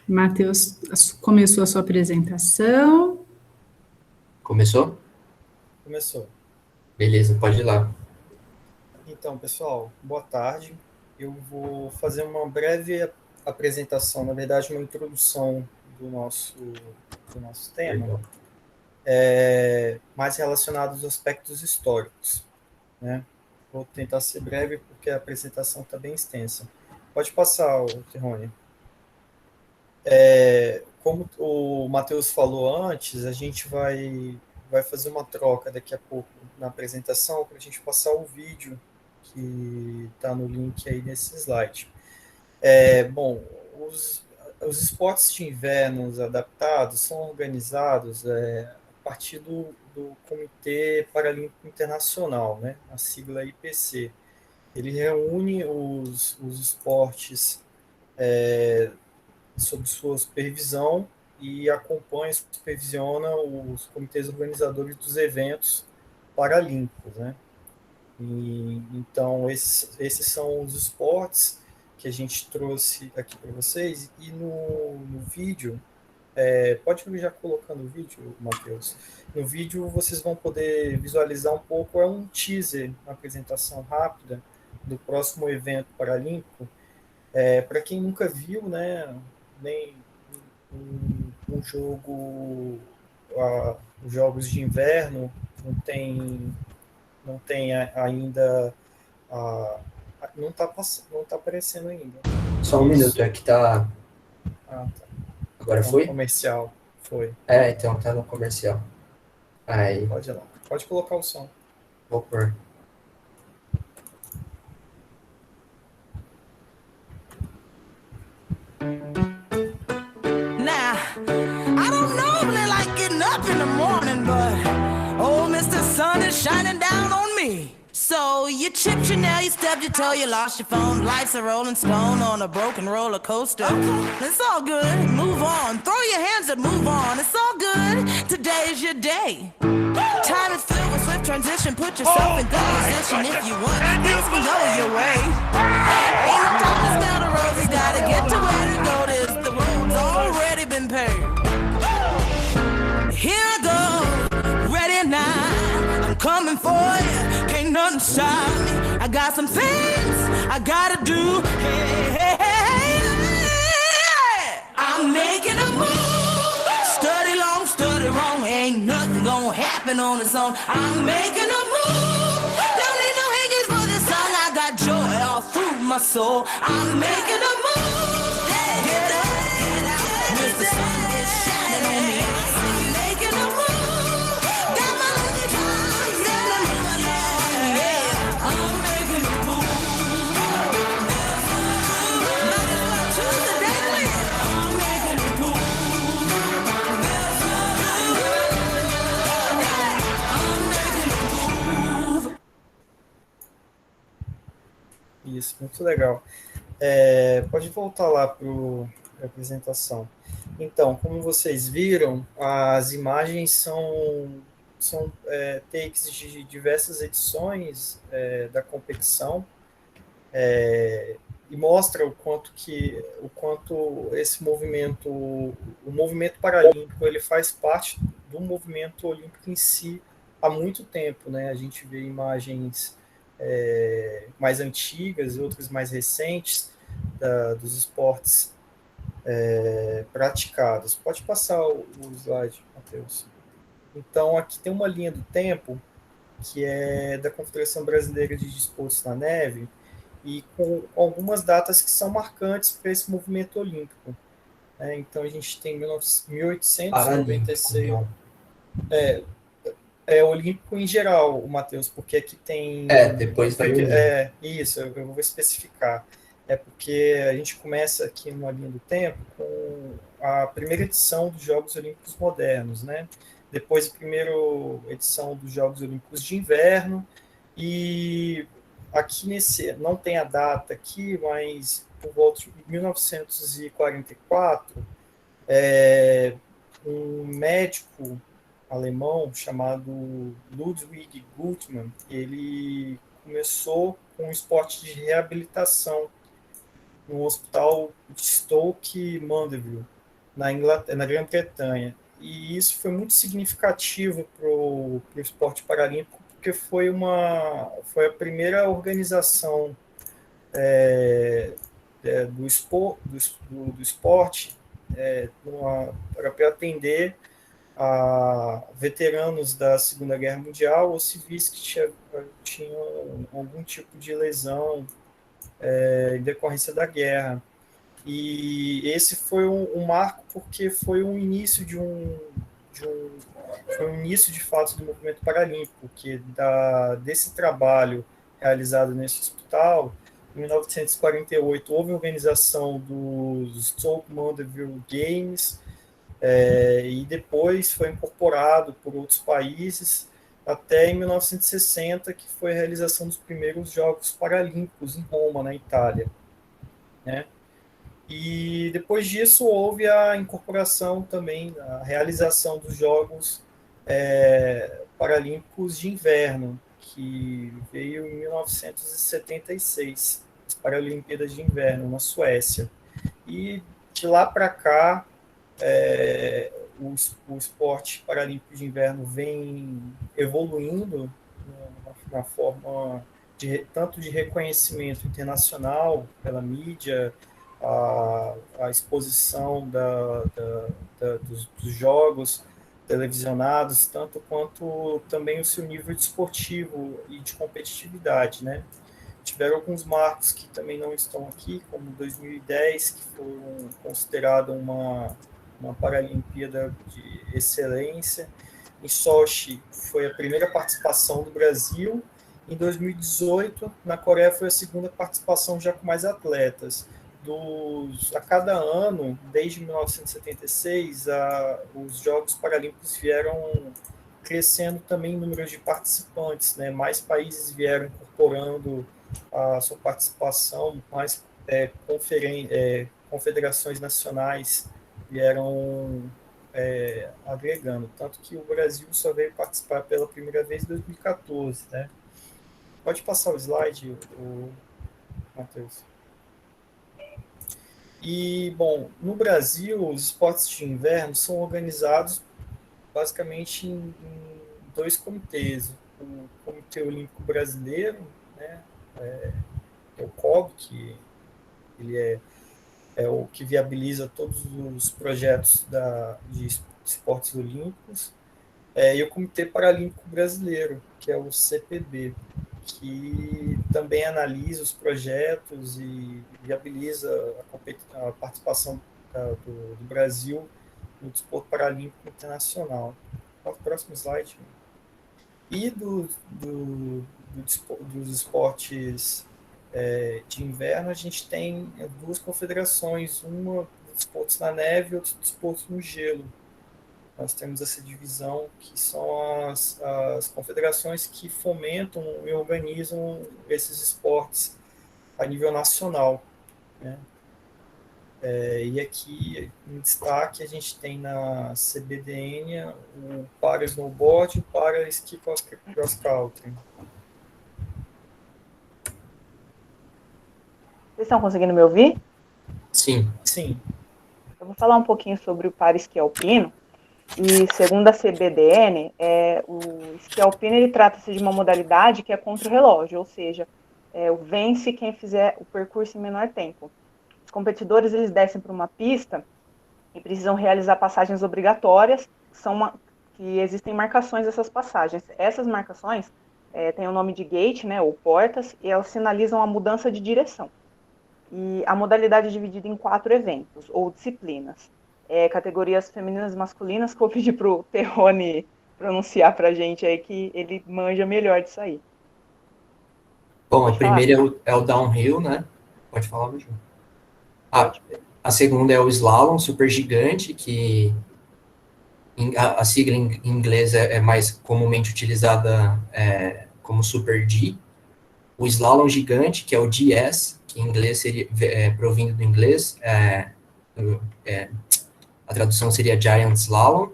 Matheus, começou a sua apresentação. Começou? Começou. Beleza, pode ir lá. Então, pessoal, boa tarde. Eu vou fazer uma breve apresentação, na verdade, uma introdução do nosso tema, mais relacionado aos aspectos históricos, né? Vou tentar ser breve porque a apresentação está bem extensa. Pode passar, Terrone. Como o Matheus falou antes, a gente vai fazer uma troca daqui a pouco na apresentação para a gente passar o vídeo que está no link aí nesse slide. Bom, os esportes de inverno adaptados são organizados a partir do Comitê Paralímpico Internacional, né? A sigla IPC. Ele reúne os esportes sob sua supervisão e acompanha e supervisiona os comitês organizadores dos eventos paralímpicos, né? Então, esses são os esportes que a gente trouxe aqui para vocês. E no vídeo, pode ir já colocando o vídeo, Matheus. No vídeo, vocês vão poder visualizar um pouco, é um teaser, uma apresentação rápida do próximo evento paralímpico. Para quem nunca viu, né, nem um jogo, os jogos de inverno não tem ainda, não tá aparecendo ainda. Só um minuto, é que tá... Tá. Agora foi? Comercial, foi. Então tá no comercial. Aí. Pode ir lá, pode colocar o som. Vou pôr. Now, I don't normally like getting up in the morning, but oh, Mr. Sun is shining down on me. So you chipped your nail, you stubbed your toe, you lost your phone. Life's a rolling stone on a broken roller coaster. It's all good, move on. Throw your hands up, move on. It's all good, today's your day. Time is filled with swift transition. Put yourself in good position if you want. Things can go your way. Ain't no time to smell the roses. Gotta get to where to go. The road's already been paved. Here I go, ready now. I'm coming for you. Can't nothing stop me. I got some things I gotta do. Hey, hey, hey, hey. I'm making a move. Study long, study wrong. Ain't nothing gonna happen on its own. I'm making a move. Don't need no hangers for this song. I got joy all through my soul. I'm making a move. Get up, Mr. Sun is shining on me. I'm making a move. Got my lucky charms and I'm moving on. Yeah, I'm making a move. Might as well choose the day to live. I'm making a move. Isso, muito legal. Pode voltar lá para a apresentação. Então, como vocês viram, as imagens são takes de diversas edições da competição, e mostra o quanto esse movimento, o movimento paralímpico, ele faz parte do movimento olímpico em si há muito tempo, né? A gente vê imagens mais antigas e outras mais recentes dos esportes praticados. Pode passar o slide, Matheus. Então, aqui tem uma linha do tempo que é da Confederação Brasileira de Desportos na Neve, e com algumas datas que são marcantes para esse movimento olímpico. Então, a gente tem 1896. Olímpico em geral, o Matheus, porque aqui tem... depois vai... Isso, eu vou especificar. Porque a gente começa aqui numa linha do tempo com a primeira edição dos Jogos Olímpicos Modernos, né? Depois a primeira edição dos Jogos Olímpicos de Inverno, e aqui não tem a data aqui, mas por volta de 1944, um médico alemão chamado Ludwig Gutmann. Ele começou com um esporte de reabilitação no hospital de Stoke Mandeville, na Grã-Bretanha. E isso foi muito significativo para o esporte paralímpico, porque foi a primeira organização do esporte para atender a veteranos da Segunda Guerra Mundial ou civis que tinham algum tipo de lesão em decorrência da guerra. E esse foi um marco porque foi um início foi um início de fato do movimento paralímpico, que desse trabalho realizado nesse hospital, em 1948 houve a organização dos Stoke Mandeville Games, e depois foi incorporado por outros países, até em 1960, que foi a realização dos primeiros Jogos Paralímpicos em Roma, na Itália, né? E depois disso houve a incorporação também, a realização dos Jogos Paralímpicos de Inverno, que veio em 1976, as Paralimpíadas de Inverno, na Suécia. E de lá para cá, o esporte paralímpico de inverno vem evoluindo na forma tanto de reconhecimento internacional pela mídia, a exposição dos jogos televisionados, tanto quanto também o seu nível desportivo e de competitividade, né? Tiveram alguns marcos que também não estão aqui, como 2010, que foi considerado uma Paralimpíada de excelência. Em Sochi foi a primeira participação do Brasil. Em 2018, na Coreia, foi a segunda participação já com mais atletas. A cada ano, desde 1976, os Jogos Paralímpicos vieram crescendo também em número de participantes, né? Mais países vieram incorporando a sua participação, mais confederações nacionais vieram agregando, tanto que o Brasil só veio participar pela primeira vez em 2014, né? Pode passar o slide, Matheus. E, bom, no Brasil, os esportes de inverno são organizados basicamente em dois comitês. O Comitê Olímpico Brasileiro, né, é o COB, que ele é o que viabiliza todos os projetos de esportes olímpicos, e o Comitê Paralímpico Brasileiro, que é o CPB, que também analisa os projetos e viabiliza a participação do Brasil no desporto paralímpico internacional. O próximo slide. E dos esportes de inverno, a gente tem duas confederações, uma dos desportos na neve e outra dos desportos no gelo. Nós temos essa divisão, que são as confederações que fomentam e organizam esses esportes a nível nacional, né? E aqui, em destaque, a gente tem na CBDN o para snowboard e o para ski cross country. Vocês estão conseguindo me ouvir? Sim. Sim. Eu vou falar um pouquinho sobre o para esqui alpino. E segundo a CBDN, o esqui alpino ele trata-se de uma modalidade que é contra o relógio, ou seja, vence quem fizer o percurso em menor tempo. Os competidores eles descem para uma pista e precisam realizar passagens obrigatórias, que existem marcações dessas passagens. Essas marcações têm o nome de gate, né, ou portas, e elas sinalizam a mudança de direção. E a modalidade é dividida em 4 eventos, ou disciplinas. Categorias femininas e masculinas, que eu vou pedir para o Terrone pronunciar para a gente aí, que ele manja melhor disso aí. Bom, a primeira é o downhill, né? Pode falar, Ju. A segunda é o slalom super gigante, que a sigla em inglês é mais comumente utilizada como super G. O slalom gigante, que é o GS, que em inglês seria provindo do inglês, a tradução seria Giant Slalom.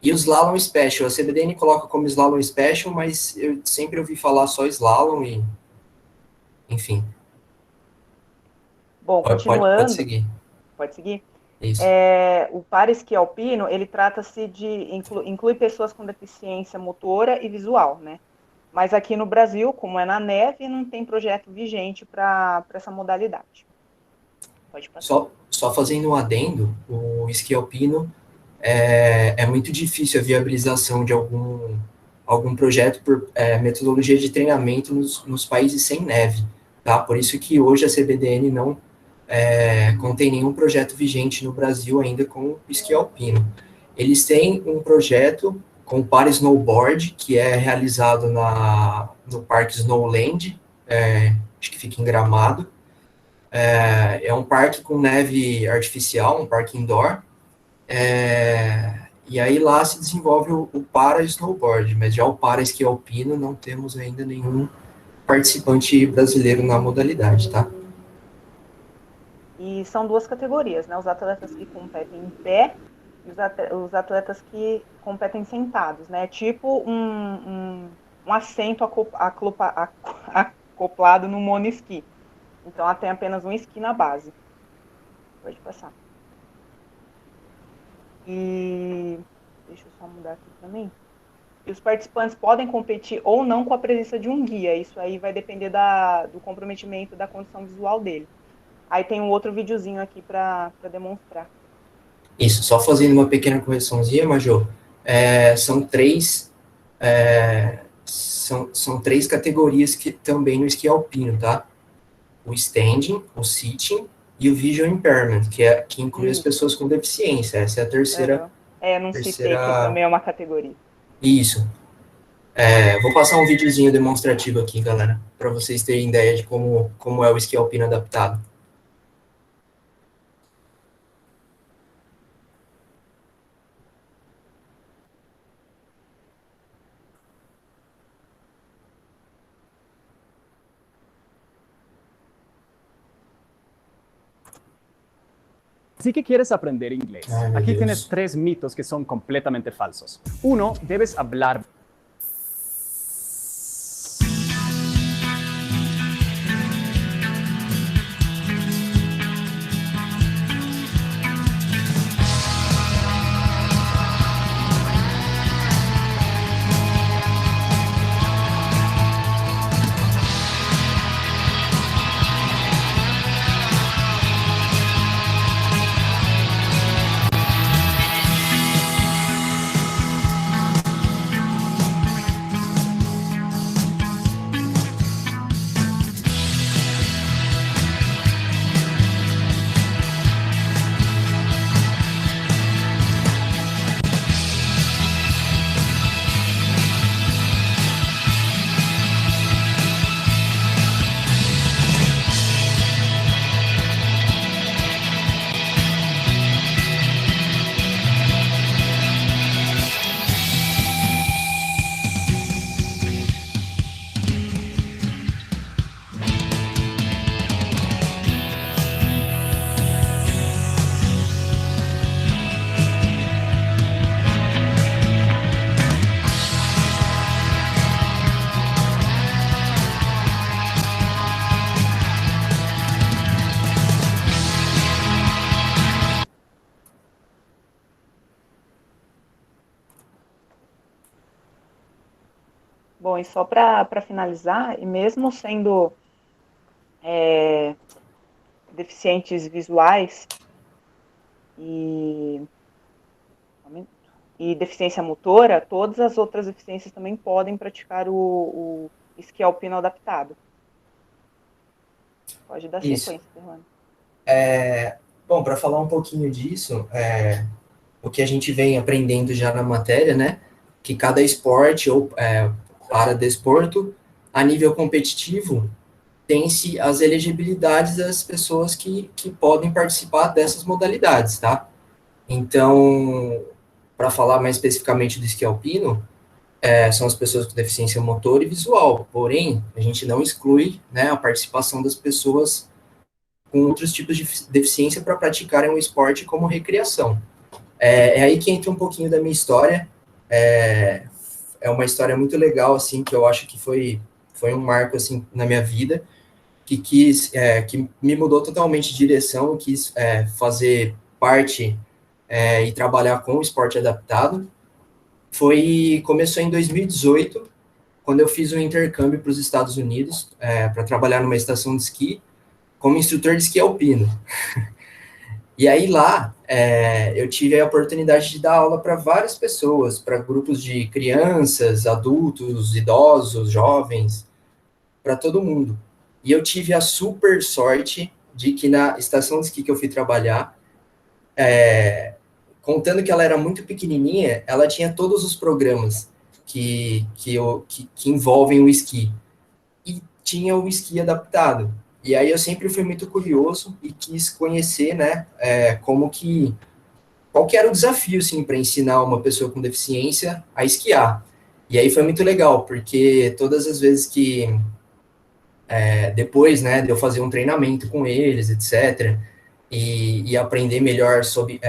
E o Slalom Special, a CBDN coloca como Slalom Special, mas eu sempre ouvi falar só Slalom e, enfim. Bom, continuando. Pode seguir. Pode seguir? Isso. O para-esqui alpino, ele trata-se de, inclui pessoas com deficiência motora e visual, né? Mas aqui no Brasil, como é na neve, não tem projeto vigente para essa modalidade. Pode passar. Só fazendo um adendo, o esqui alpino é muito difícil a viabilização de algum projeto por metodologia de treinamento nos países sem neve, tá? Por isso que hoje a CBDN não contém nenhum projeto vigente no Brasil ainda com o esqui alpino. Eles têm um projeto com o para snowboard, que é realizado no Parque Snowland, acho que fica em Gramado. É um parque com neve artificial, um parque indoor, e aí lá se desenvolve o para snowboard, mas já o para esqui alpino não temos ainda nenhum participante brasileiro na modalidade, tá? E são duas categorias, né? Os atletas que competem em pé e os atletas que competem sentados, né? Tipo um assento acoplado no monoesqui. Então, ela tem apenas um esqui na base. Pode passar. E deixa eu só mudar aqui também. E os participantes podem competir ou não com a presença de um guia. Isso aí vai depender do comprometimento da condição visual dele. Aí tem um outro videozinho aqui para demonstrar. Isso, só fazendo uma pequena correçãozinha, Major. São três categorias que também no esqui alpino, tá? O standing, o sitting e o visual impairment, que inclui as pessoas com deficiência. Essa é a terceira. Não citei que também é uma categoria. Isso. Vou passar um videozinho demonstrativo aqui, galera, para vocês terem ideia de como é o esqui alpino adaptado. Si que quieres aprender inglés, Ay, aquí Dios. tienes 3 mitos que son completamente falsos. 1, debes hablar. Bom, e só para finalizar, e mesmo sendo deficientes visuais e deficiência motora, todas as outras deficiências também podem praticar o esqui alpino adaptado. Pode dar sequência, Fernando. Bom, para falar um pouquinho disso, o que a gente vem aprendendo já na matéria, né, que cada esporte ou para desporto, a nível competitivo, tem-se as elegibilidades das pessoas que podem participar dessas modalidades, tá? Então, para falar mais especificamente do esqui alpino, são as pessoas com deficiência motor e visual, porém, a gente não exclui, né, a participação das pessoas com outros tipos de deficiência para praticarem o esporte como recreação. É aí que entra um pouquinho da minha história. é uma história muito legal, assim, que eu acho que foi um marco, assim, na minha vida, que me mudou totalmente de direção, quis fazer parte e trabalhar com o esporte adaptado. Começou em 2018, quando eu fiz um intercâmbio para os Estados Unidos, para trabalhar numa estação de esqui, como instrutor de esqui alpino. E aí lá, eu tive a oportunidade de dar aula para várias pessoas, para grupos de crianças, adultos, idosos, jovens, para todo mundo. E eu tive a super sorte de que na estação de esqui que eu fui trabalhar, contando que ela era muito pequenininha, ela tinha todos os programas que envolvem o esqui. E tinha o esqui adaptado. E aí eu sempre fui muito curioso e quis conhecer, né, qual que era o desafio, assim, para ensinar uma pessoa com deficiência a esquiar. E aí foi muito legal, porque todas as vezes que, depois, né, de eu fazer um treinamento com eles, etc., e aprender melhor sobre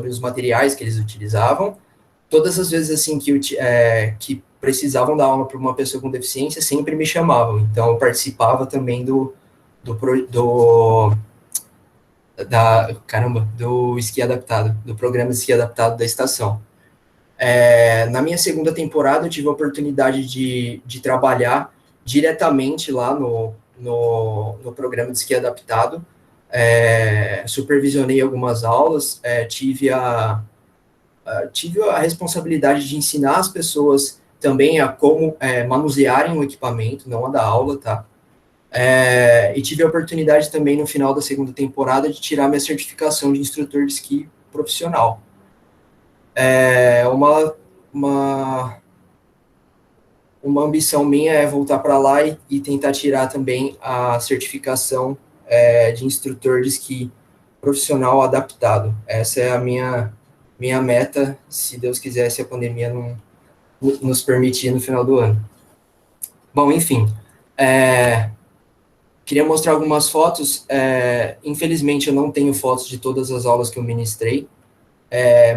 os materiais que eles utilizavam, todas as vezes, assim, que precisavam dar aula para uma pessoa com deficiência, sempre me chamavam. Então, eu participava também do esqui adaptado, do programa de esqui adaptado da estação. Na minha segunda temporada, eu tive a oportunidade de trabalhar diretamente lá no programa de esqui adaptado. Supervisionei algumas aulas, tive a responsabilidade de ensinar as pessoas também a como manusearem o equipamento, não a dar aula, tá? E tive a oportunidade também, no final da segunda temporada, de tirar minha certificação de instrutor de esqui profissional. Uma ambição minha é voltar para lá e tentar tirar também a certificação de instrutor de esqui profissional adaptado. Essa é a minha meta, se Deus quiser, se a pandemia não nos permitir no final do ano. Bom, enfim, queria mostrar algumas fotos. Infelizmente, eu não tenho fotos de todas as aulas que eu ministrei,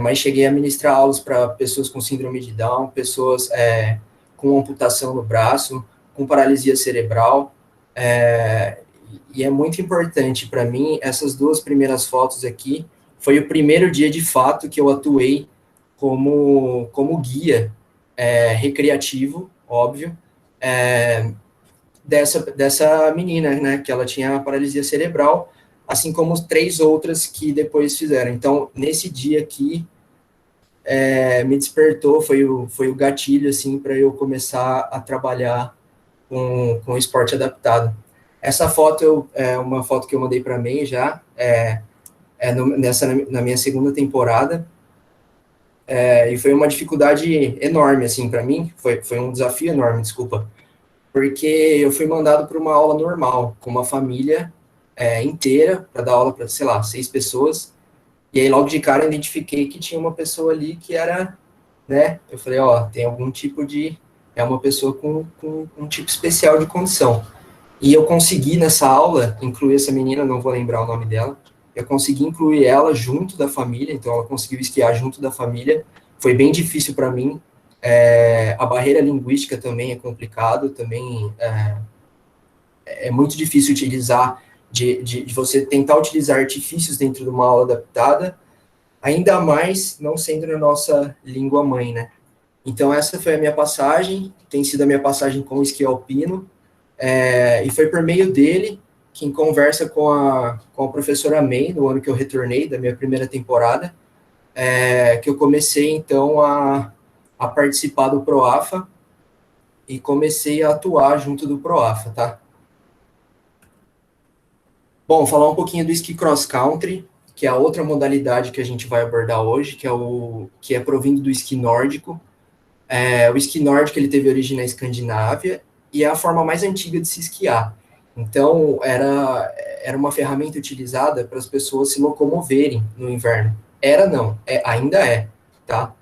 mas cheguei a ministrar aulas para pessoas com síndrome de Down, pessoas com amputação no braço, com paralisia cerebral, e é muito importante para mim, essas duas primeiras fotos aqui, foi o primeiro dia de fato que eu atuei como guia recreativo, óbvio, dessa menina, né, que ela tinha paralisia cerebral, assim como 3 outras que depois fizeram. Então, nesse dia aqui, me despertou, foi o gatilho, assim, para eu começar a trabalhar com esporte adaptado. Essa foto é uma foto que eu mandei para a May já, na minha segunda temporada, e foi uma dificuldade enorme, assim, para mim, foi um desafio enorme, desculpa, porque eu fui mandado para uma aula normal, com uma família inteira, para dar aula para, sei lá, 6 pessoas, e aí logo de cara eu identifiquei que tinha uma pessoa ali que era, né, eu falei, tem algum tipo é uma pessoa com um tipo especial de condição. E eu consegui nessa aula incluir essa menina, não vou lembrar o nome dela, eu consegui incluir ela junto da família, então ela conseguiu esquiar junto da família, foi bem difícil para mim, a barreira linguística também é complicado, também é muito difícil utilizar, de você tentar utilizar artifícios dentro de uma aula adaptada, ainda mais não sendo na nossa língua mãe, né? Então essa foi a minha passagem, tem sido a minha passagem com o esqui alpino, e foi por meio dele, que em conversa com a professora May, no ano que eu retornei, da minha primeira temporada, que eu comecei, então, a participar do ProAFA, e comecei a atuar junto do ProAFA, tá? Bom, falar um pouquinho do esqui cross country, que é a outra modalidade que a gente vai abordar hoje, que é provindo do esqui nórdico. O esqui nórdico, ele teve origem na Escandinávia, e é a forma mais antiga de se esquiar. Então, era uma ferramenta utilizada para as pessoas se locomoverem no inverno. Ainda é, tá?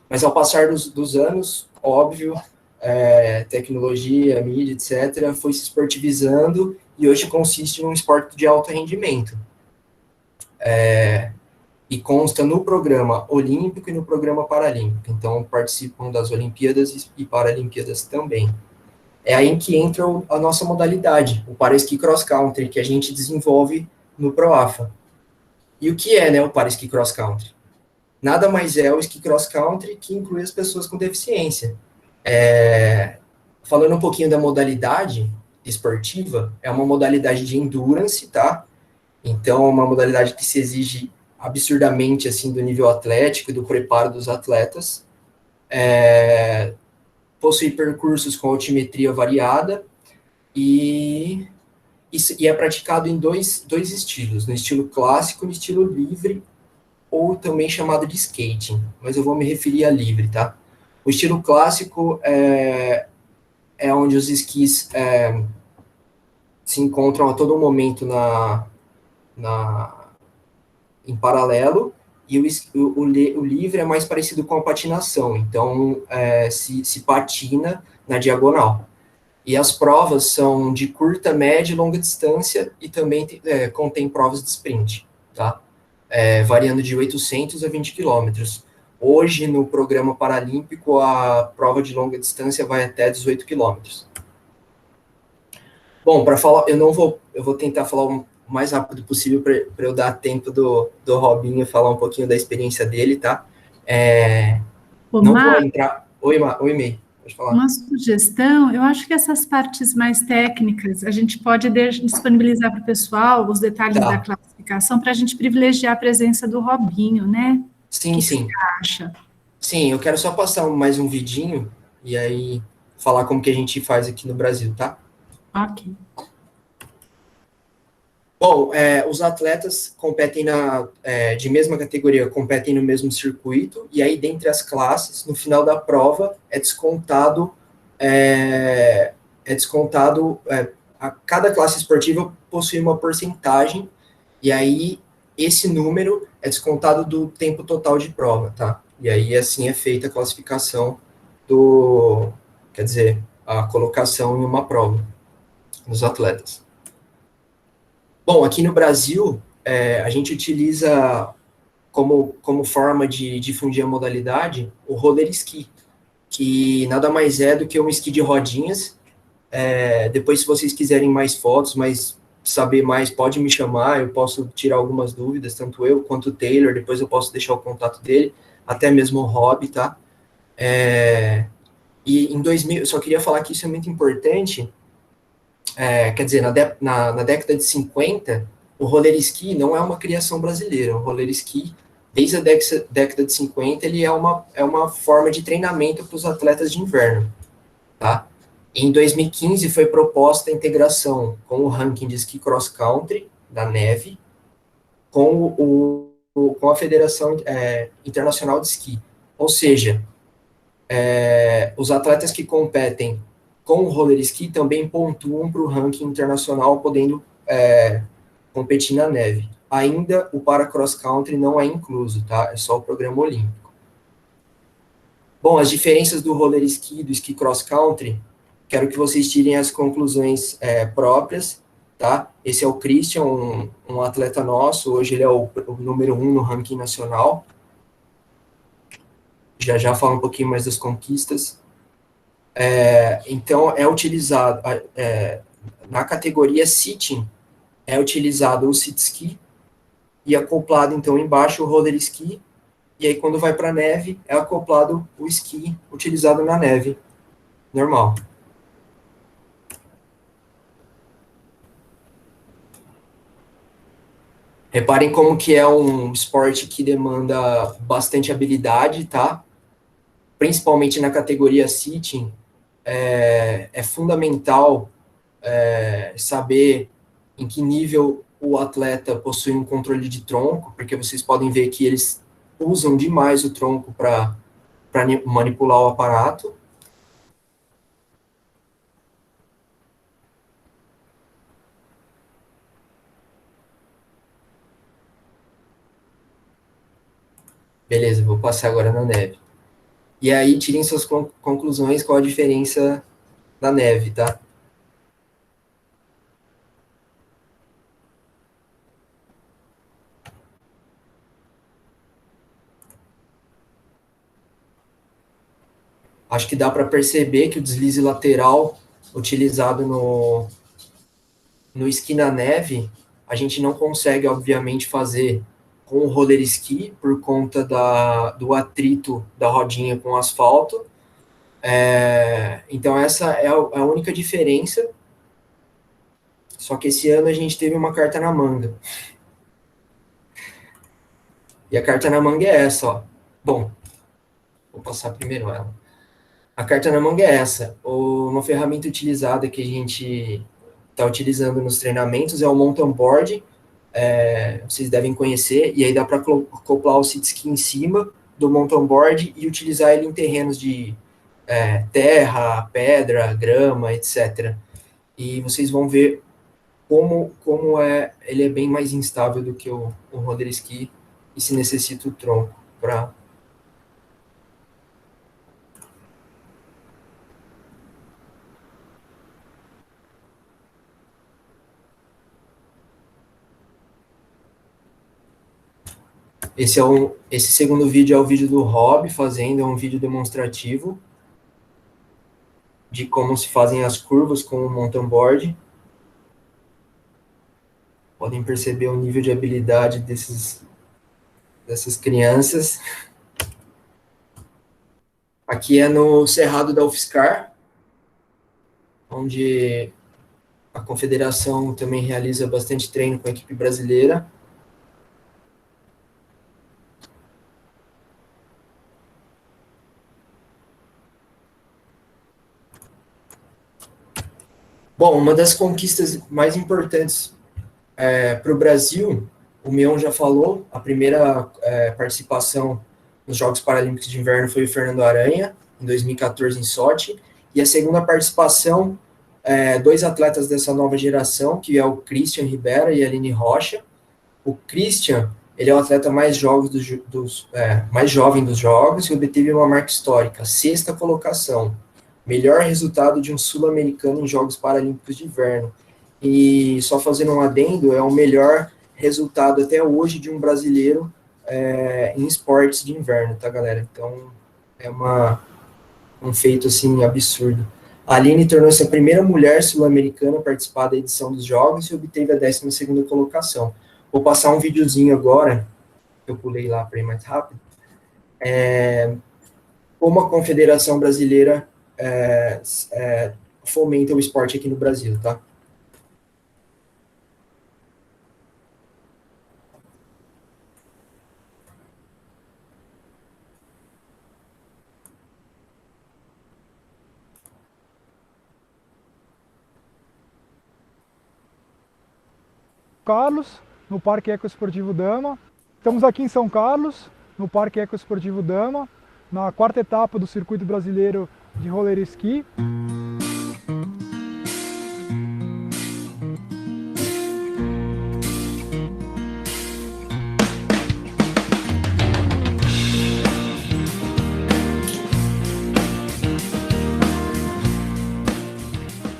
Mas ao passar dos anos, óbvio, tecnologia, mídia, etc., foi se esportivizando e hoje consiste num esporte de alto rendimento. e consta no programa olímpico e no programa paralímpico. Então, participam das Olimpíadas e Paralimpíadas também. É aí que entra a nossa modalidade, o para-esqui cross-country, que a gente desenvolve no ProAFA. E o que é, né, o para-esqui cross-country? Nada mais é o esqui cross-country que inclui as pessoas com deficiência. Falando um pouquinho da modalidade esportiva, é uma modalidade de endurance, tá? Então, é uma modalidade que se exige absurdamente, assim, do nível atlético e do preparo dos atletas. Possui percursos com altimetria variada e é praticado em dois estilos, no estilo clássico e no estilo livre, ou também chamado de skating, mas eu vou me referir a livre, tá? O estilo clássico é onde os esquis se encontram a todo momento em paralelo, e o livre é mais parecido com a patinação, então se patina na diagonal. E as provas são de curta, média e longa distância, e também contém provas de sprint, tá? Variando de 800 a 20 quilômetros. Hoje, no programa paralímpico, a prova de longa distância vai até 18 quilômetros. Bom, para falar, eu vou tentar falar o mais rápido possível para eu dar tempo do Robinho falar um pouquinho da experiência dele, tá? Não vou entrar... Oi, May, pode falar. Uma sugestão, eu acho que essas partes mais técnicas, a gente pode disponibilizar para o pessoal os detalhes da classificação para a gente privilegiar a presença do Robinho, né? Sim, que sim. Você acha? Sim, eu quero só passar mais um vidinho e aí falar como que a gente faz aqui no Brasil, tá? Ok. Bom, os atletas competem de mesma categoria, competem no mesmo circuito, e aí, dentre as classes, no final da prova, cada classe esportiva possui uma porcentagem, e aí esse número é descontado do tempo total de prova, tá? E aí, assim, é feita a classificação a colocação em uma prova dos atletas. Bom, aqui no Brasil, a gente utiliza como forma de difundir a modalidade o roller ski, que nada mais é do que um esqui de rodinhas. Depois, se vocês quiserem mais fotos, saber mais, pode me chamar, eu posso tirar algumas dúvidas, tanto eu quanto o Taylor, depois eu posso deixar o contato dele, até mesmo o Rob, tá? E em 2000, eu só queria falar que isso é muito importante. Quer dizer, na década de 50, o roller ski não é uma criação brasileira. O roller ski, desde a década de 50, ele é uma forma de treinamento para os atletas de inverno, tá? Em 2015, foi proposta a integração com o ranking de esqui cross-country da neve com a Federação Internacional de Esqui. Ou seja, os atletas que competem com o roller ski também pontuam para o ranking internacional, podendo competir na neve. Ainda o para cross country não é incluso, tá? É só o programa olímpico. Bom, as diferenças do roller ski e do esqui cross country, quero que vocês tirem as conclusões próprias, tá? Esse é o Christian, um atleta nosso, hoje ele é o número 1 no ranking nacional. Já falo um pouquinho mais das conquistas. Então, é utilizado, na categoria sitting, é utilizado o sit ski, e acoplado, então, embaixo o roller ski, e aí quando vai para a neve, é acoplado o esqui utilizado na neve, normal. Reparem como que é um esporte que demanda bastante habilidade, tá? Principalmente na categoria sitting, é fundamental saber em que nível o atleta possui um controle de tronco, porque vocês podem ver que eles usam demais o tronco para manipular o aparato. Beleza, vou passar agora na neve. E aí, tirem suas conclusões, qual a diferença da neve, tá? acho que dá para perceber que o deslize lateral utilizado no esqui na neve, a gente não consegue, obviamente, fazer com o roller ski por conta do atrito da rodinha com o asfalto. Então, essa é a única diferença. Só que esse ano a gente teve uma carta na manga. E a carta na manga é essa, ó. Bom, vou passar primeiro ela. A carta na manga é essa. Uma ferramenta utilizada que a gente está utilizando nos treinamentos é o mountain board. Vocês devem conhecer. E aí dá para acoplar o sit ski em cima do mountain board e utilizar ele em terrenos de terra, pedra, grama, etc. E vocês vão ver como ele é bem mais instável do que o roller ski e se necessita o tronco para... Esse segundo vídeo é o vídeo do Rob fazendo, é um vídeo demonstrativo de como se fazem as curvas com o mountain board. Podem perceber o nível de habilidade dessas crianças. Aqui é no Cerrado da UFSCar, onde a confederação também realiza bastante treino com a equipe brasileira. Bom, uma das conquistas mais importantes para o Brasil, o Mion já falou, a primeira participação nos Jogos Paralímpicos de Inverno foi o Fernando Aranha, em 2014 em Sochi, e a segunda participação, dois atletas dessa nova geração, que é o Christian Ribera e a Aline Rocha. O Christian, ele é o atleta mais jovem dos Jogos e obteve uma marca histórica, 6ª colocação. Melhor resultado de um sul-americano em Jogos Paralímpicos de Inverno. E só fazendo um adendo, é o melhor resultado até hoje de um brasileiro em esportes de inverno, tá, galera? Então, é um feito, assim, absurdo. A Aline tornou-se a primeira mulher sul-americana a participar da edição dos Jogos e obteve a 12ª colocação. Vou passar um videozinho agora, eu pulei lá para ir mais rápido, como a Confederação Brasileira fomenta o esporte aqui no Brasil, tá? Carlos, no Parque Ecoesportivo Dama. Estamos aqui em São Carlos, no Parque Ecoesportivo Dama, na 4ª etapa do Circuito Brasileiro de Roller Ski.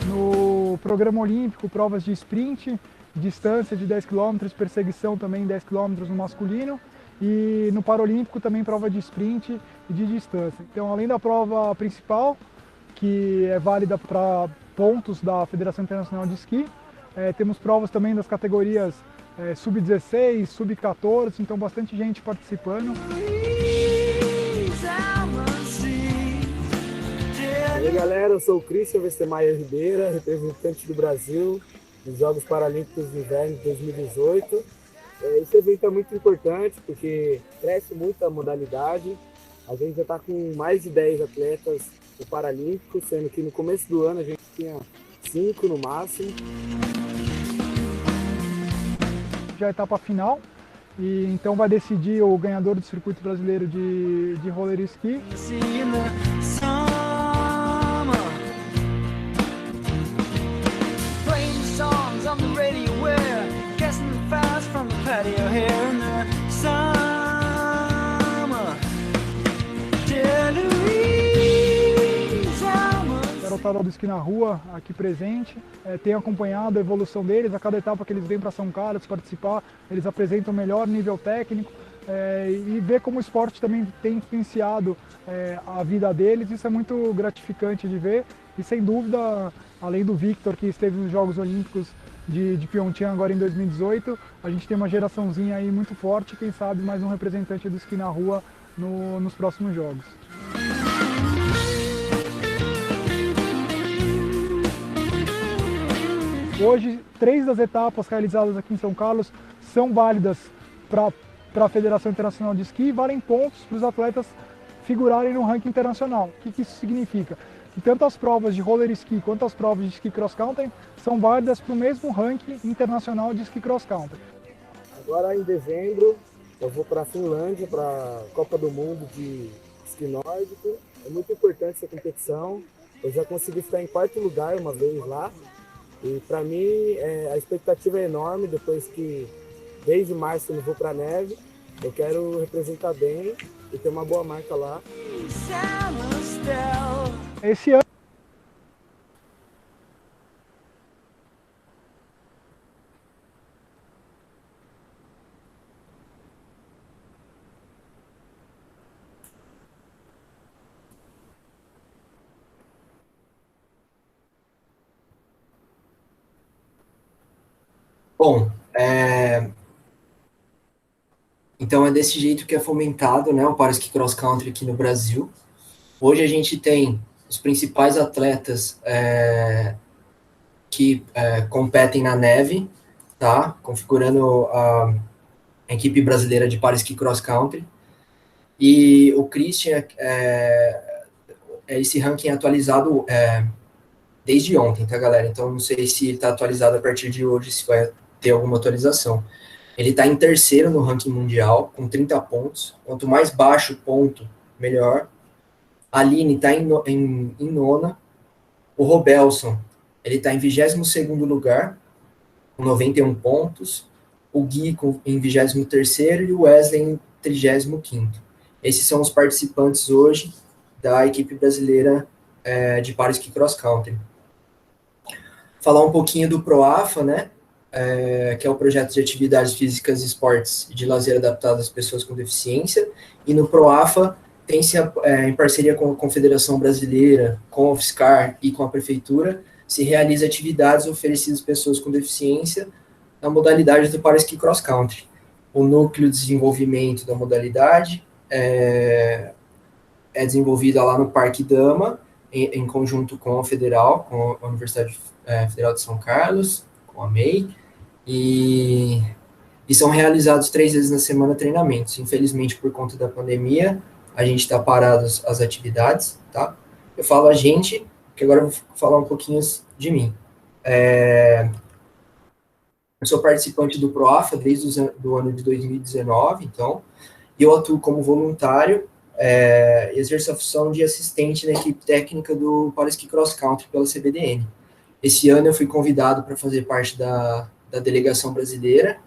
No programa olímpico, provas de sprint, distância de 10 km, perseguição também 10 km no masculino, e no Paralímpico também prova de sprint e de distância. Então, além da prova principal, que é válida para pontos da Federação Internacional de Esqui, temos provas também das categorias sub-16, sub-14, então bastante gente participando. E aí, galera, eu sou o Christian Westermayer Ribeira, representante do Brasil nos Jogos Paralímpicos de Inverno de 2018. Esse evento é muito importante porque cresce muito a modalidade. A gente já está com mais de 10 atletas no Paralímpico, sendo que no começo do ano a gente tinha 5 no máximo. Já a etapa final, e então vai decidir o ganhador do Circuito Brasileiro de Roller Ski. Garotada do esqui na rua, aqui presente, tem acompanhado a evolução deles. A cada etapa que eles vêm para São Carlos participar, eles apresentam o melhor nível técnico, e ver como o esporte também tem influenciado a vida deles, isso é muito gratificante de ver. E sem dúvida, além do Victor, que esteve nos Jogos Olímpicos de Pyeongchang agora em 2018, a gente tem uma geraçãozinha aí muito forte, quem sabe mais um representante do esqui na rua nos próximos Jogos. Hoje, 3 das etapas realizadas aqui em São Carlos são válidas para a Federação Internacional de Esqui e valem pontos para os atletas figurarem no ranking internacional. O que isso significa? Que tanto as provas de roller ski quanto as provas de esqui cross country são válidas para o mesmo ranking internacional de esqui cross country. Agora em dezembro eu vou para a Finlândia, para a Copa do Mundo de esqui nórdico. É muito importante essa competição. Eu já consegui ficar em 4º lugar uma vez lá. E para mim a expectativa é enorme, depois que desde março eu não vou para a neve. Eu quero representar bem e ter uma boa marca lá. Esse ano Bom, então é desse jeito que é fomentado, né, o Paraski Cross Country aqui no Brasil. Hoje a gente tem os principais atletas que competem na neve, tá? Configurando a equipe brasileira de Paraski Cross Country. E o Christian é esse ranking atualizado desde ontem, tá, galera? Então não sei se está atualizado a partir de hoje, se vai ter alguma atualização. Ele está em 3º no ranking mundial, com 30 pontos. Quanto mais baixo o ponto, melhor. A Aline está em 9ª. O Robelson, ele está em 22º lugar, com 91 pontos. O Gui em 23º e o Wesley em 35º. Esses são os participantes hoje da equipe brasileira de Paraski Cross Country. Falar um pouquinho do ProAFA, né? Que é o projeto de atividades físicas, esportes e de lazer adaptado às pessoas com deficiência. E no ProAFA tem-se, em parceria com a Confederação Brasileira, com a UFSCar e com a Prefeitura, se realiza atividades oferecidas às pessoas com deficiência na modalidade do Paraski Cross Country. O núcleo de desenvolvimento da modalidade é desenvolvida lá no Parque Dama, em conjunto com a Federal, com a Universidade Federal de São Carlos, com a MEI, e são realizados 3 vezes na semana treinamentos. Infelizmente, por conta da pandemia, a gente está parado as atividades, tá? Eu falo a gente, porque agora eu vou falar um pouquinho de mim. Eu sou participante do ProAFA desde o ano de 2019, então, e eu atuo como voluntário, exerço a função de assistente na equipe técnica do Paraski Cross Country pela CBDN. Esse ano eu fui convidado para fazer parte da delegação brasileira.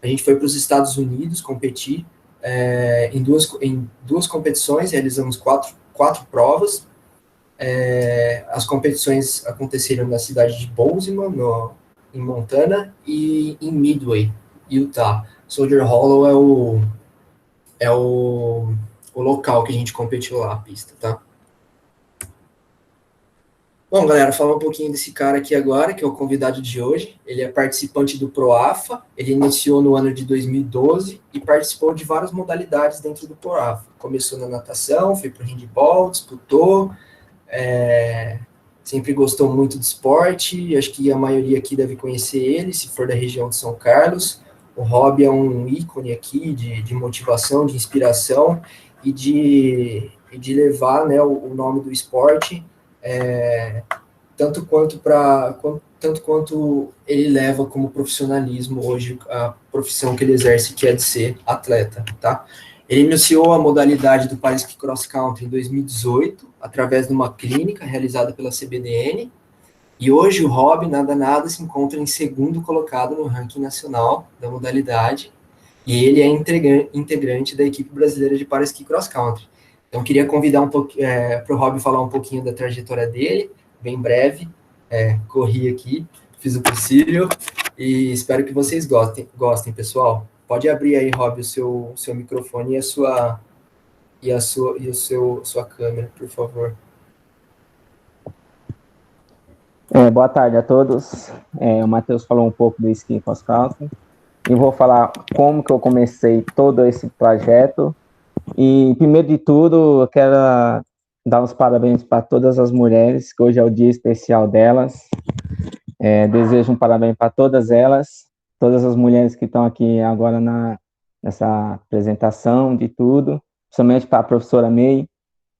A gente foi para os Estados Unidos competir em duas competições, realizamos quatro provas. As competições aconteceram na cidade de Bozeman, em Montana, e em Midway, Utah. Soldier Hollow é o local que a gente competiu lá, a pista, tá? Bom, galera, falar um pouquinho desse cara aqui agora, que é o convidado de hoje. Ele é participante do ProAFA, ele iniciou no ano de 2012 e participou de várias modalidades dentro do ProAFA. Começou na natação, foi para o handball, disputou, sempre gostou muito de esporte, acho que a maioria aqui deve conhecer ele, se for da região de São Carlos. O Rob é um ícone aqui de motivação, de inspiração e de levar, né, o nome do esporte, tanto quanto ele leva como profissionalismo hoje a profissão que ele exerce, que é de ser atleta, tá? Ele iniciou a modalidade do Paraski Cross Country em 2018, através de uma clínica realizada pela CBDN, e hoje o Rob, nada, se encontra em 2º colocado no ranking nacional da modalidade, e ele é integrante da equipe brasileira de Paraski Cross Country. Então, queria convidar para o Rob falar um pouquinho da trajetória dele, bem breve. Corri aqui, fiz o possível, e espero que vocês gostem, pessoal. Pode abrir aí, Rob, o seu microfone e sua câmera, por favor. Boa tarde a todos. O Matheus falou um pouco do esqui cross country e vou falar como que eu comecei todo esse projeto. E primeiro de tudo, eu quero dar os parabéns para todas as mulheres, que hoje é o dia especial delas. Desejo um parabéns para todas elas, todas as mulheres que estão aqui agora nessa apresentação de tudo, principalmente para a professora May,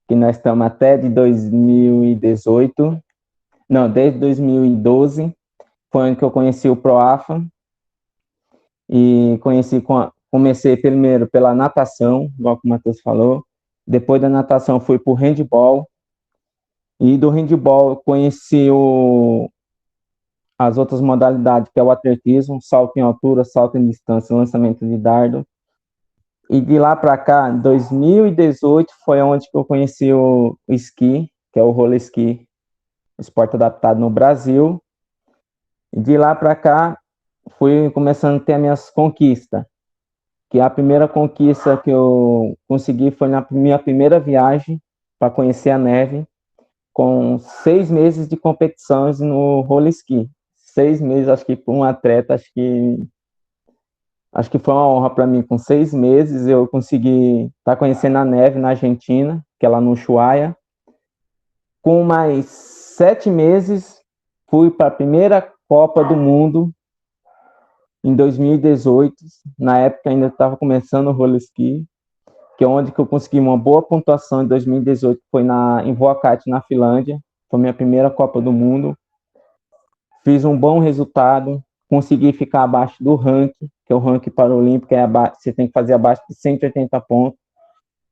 que nós estamos até de 2018. Não, desde 2012, foi onde que eu conheci o ProAfa, e comecei primeiro pela natação, igual que o Matheus falou, depois da natação fui para o handball, e do handball eu conheci as outras modalidades, que é o atletismo, salto em altura, salto em distância, lançamento de dardo, e de lá para cá, 2018, foi onde que eu conheci o esqui, que é o roller ski, esporte adaptado no Brasil, e de lá para cá fui começando a ter as minhas conquistas, que a primeira conquista que eu consegui foi na minha primeira viagem para conhecer a neve, com 6 meses de competições no roller ski. 6 meses, acho que para um atleta, acho que foi uma honra para mim. Com 6 meses eu consegui estar conhecendo a neve na Argentina, que é lá no Ushuaia. Com mais 7 meses, fui para a primeira Copa do Mundo, em 2018. Na época ainda estava começando o roller ski, que é onde que eu consegui uma boa pontuação em 2018, foi em Vuokatti, na Finlândia. Foi minha primeira Copa do Mundo. Fiz um bom resultado, consegui ficar abaixo do ranking, que é o ranking paralímpico, você tem que fazer abaixo de 180 pontos.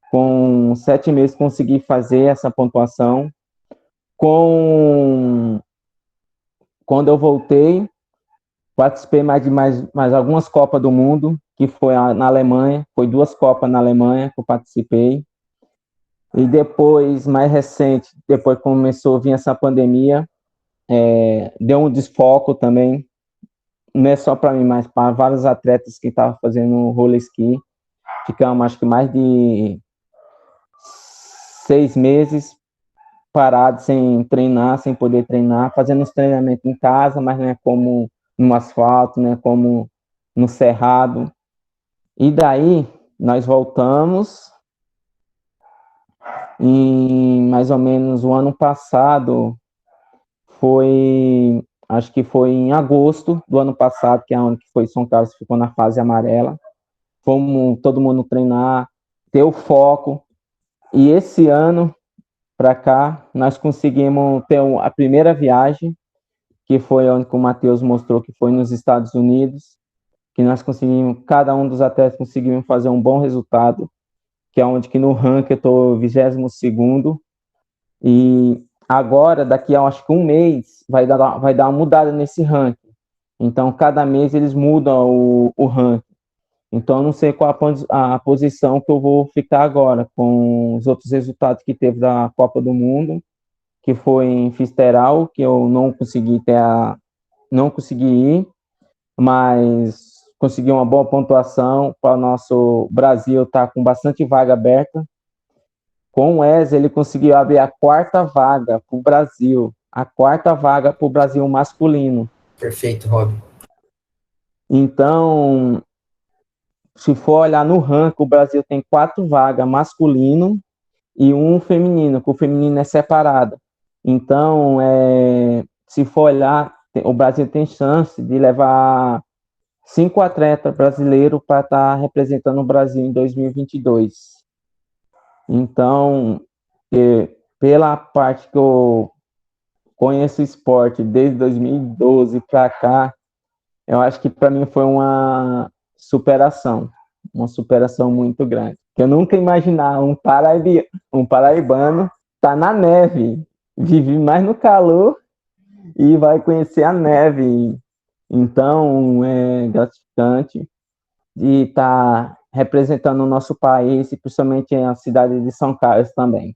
Com 7 meses consegui fazer essa pontuação. Quando eu voltei, participei mais algumas Copas do Mundo, que foi na Alemanha, foi 2 Copas na Alemanha que eu participei. E depois, mais recente, depois começou a vir essa pandemia, deu um desfoco também, não é só para mim, mas para vários atletas que estavam fazendo roller ski. Ficamos, acho que mais de 6 meses parados, sem treinar, sem poder treinar, fazendo os treinamentos em casa, mas não é como no asfalto, não é como no cerrado. E daí, nós voltamos, em mais ou menos o ano passado, acho que foi em agosto do ano passado, que é onde foi São Carlos, ficou na fase amarela. Fomos todo mundo treinar, ter o foco, e esse ano para cá, nós conseguimos ter a primeira viagem, que foi onde o Matheus mostrou, que foi nos Estados Unidos, que nós conseguimos, cada um dos atletas conseguimos fazer um bom resultado, que é onde que no ranking eu estou 22º, e agora, daqui a acho que um mês, vai dar uma mudada nesse ranking. Então, cada mês eles mudam o ranking. Então, eu não sei qual a posição que eu vou ficar agora, com os outros resultados que teve da Copa do Mundo, que foi em Fisterral, que eu não consegui ir, mas consegui uma boa pontuação para o nosso Brasil estar com bastante vaga aberta. Com o Wesley, ele conseguiu abrir a 4ª vaga para o Brasil, a 4ª vaga para o Brasil masculino. Perfeito, Rob. Então, se for olhar no ranking, o Brasil tem 4 vagas masculino e 1 feminino, que o feminino é separado. Então, se for olhar, o Brasil tem chance de levar 5 atletas brasileiros para estar representando o Brasil em 2022. Então, pela parte que eu conheço o esporte desde 2012 para cá, eu acho que para mim foi uma superação muito grande. Eu nunca imaginava um paraibano tá na neve, vive mais no calor e vai conhecer a neve. Então, é gratificante de estar representando o nosso país, e principalmente a cidade de São Carlos também.